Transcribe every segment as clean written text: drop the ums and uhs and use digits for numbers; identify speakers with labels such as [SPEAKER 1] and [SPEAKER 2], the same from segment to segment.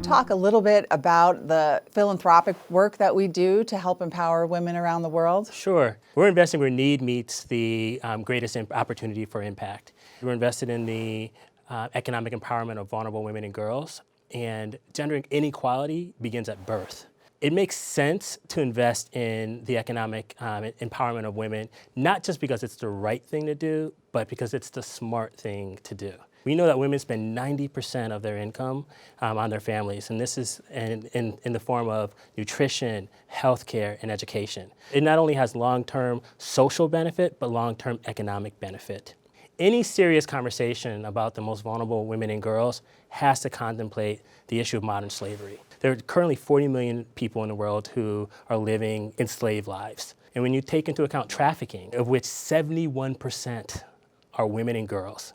[SPEAKER 1] talk a little bit about the philanthropic work that we do to help empower women around the world?
[SPEAKER 2] Sure. We're investing where need meets the greatest opportunity for impact. We're invested in the economic empowerment of vulnerable women and girls, and gender inequality begins at birth. It makes sense to invest in the economic empowerment of women, not just because it's the right thing to do, but because it's the smart thing to do. We know that women spend 90% of their income on their families, and this is in the form of nutrition, healthcare, and education. It not only has long-term social benefit, but long-term economic benefit. Any serious conversation about the most vulnerable women and girls has to contemplate the issue of modern slavery. There are currently 40 million people in the world who are living enslaved lives. And when you take into account trafficking, of which 71% are women and girls,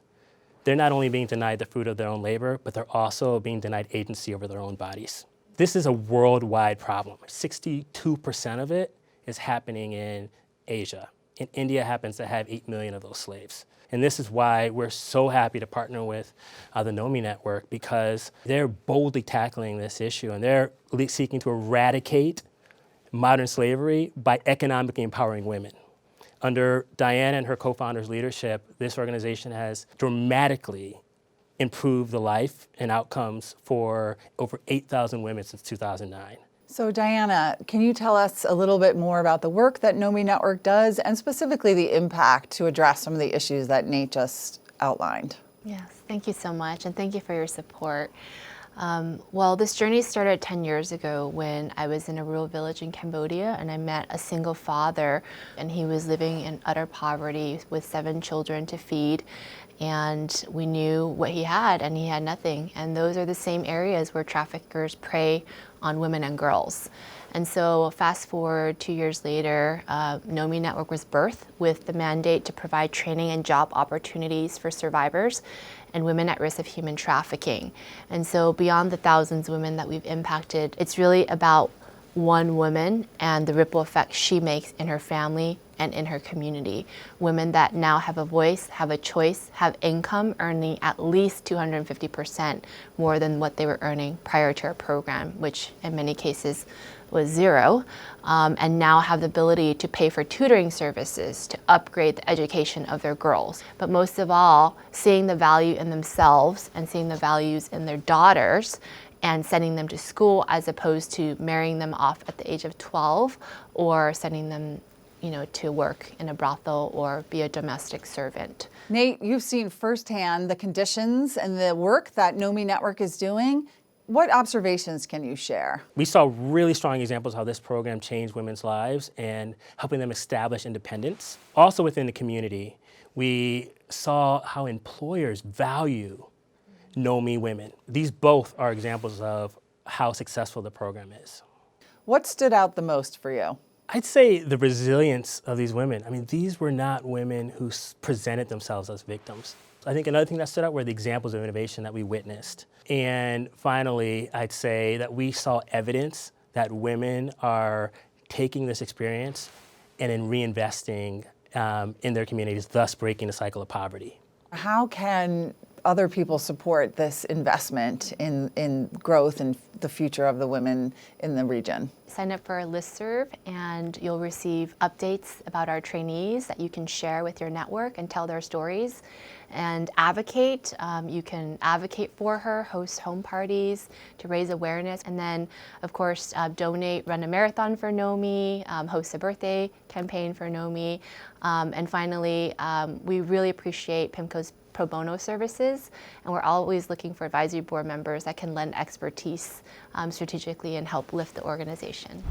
[SPEAKER 2] they're not only being denied the fruit of their own labor, but they're also being denied agency over their own bodies. This is a worldwide problem. 62% of it is happening in Asia. And India happens to have 8 million of those slaves. And this is why we're so happy to partner with the NOMI Network, because they're boldly tackling this issue, and they're seeking to eradicate modern slavery by economically empowering women. Under Diana and her co-founders' leadership, this organization has dramatically improved the life and outcomes for over 8,000 women since 2009.
[SPEAKER 1] So Diana, can you tell us a little bit more about the work that NOMI Network does, and specifically the impact to address some of the issues that Nate just outlined?
[SPEAKER 3] Yes, thank you so much, and thank you for your support. Well, this journey started 10 years ago when I was in a rural village in Cambodia, and I met a single father, and he was living in utter poverty with 7 children to feed. And we knew what he had, and he had nothing. And those are the same areas where traffickers prey on women and girls. And so fast forward 2 years later, NOMI Network was birthed with the mandate to provide training and job opportunities for survivors and women at risk of human trafficking. And so beyond the thousands of women that we've impacted, it's really about one woman and the ripple effect she makes in her family and in her community. Women that now have a voice, have a choice, have income earning at least 250% more than what they were earning prior to our program, which in many cases was zero, and now have the ability to pay for tutoring services to upgrade the education of their girls. But most of all, seeing the value in themselves and seeing the values in their daughters and sending them to school, as opposed to marrying them off at the age of 12 or sending them to work in a brothel or be a domestic servant.
[SPEAKER 1] Nate, you've seen firsthand the conditions and the work that NOMI Network is doing. What observations can you share?
[SPEAKER 2] We saw really strong examples of how this program changed women's lives and helping them establish independence. Also within the community, we saw how employers value NOMI women. These both are examples of how successful the program is.
[SPEAKER 1] What stood out the most for you?
[SPEAKER 2] I'd say the resilience of these women. I mean, these were not women who presented themselves as victims. I think another thing that stood out were the examples of innovation that we witnessed. And finally, I'd say that we saw evidence that women are taking this experience and in reinvesting in their communities, thus breaking the cycle of poverty.
[SPEAKER 1] How can other people support this investment in growth and the future of the women in the region?
[SPEAKER 3] Sign up for our listserv and you'll receive updates about our trainees that you can share with your network and tell their stories. And advocate. You can advocate for her, host home parties to raise awareness, and then, of course, donate, run a marathon for NOMI, host a birthday campaign for NOMI. And finally, we really appreciate PIMCO's pro bono services, and we're always looking for advisory board members that can lend expertise strategically and help lift the organization.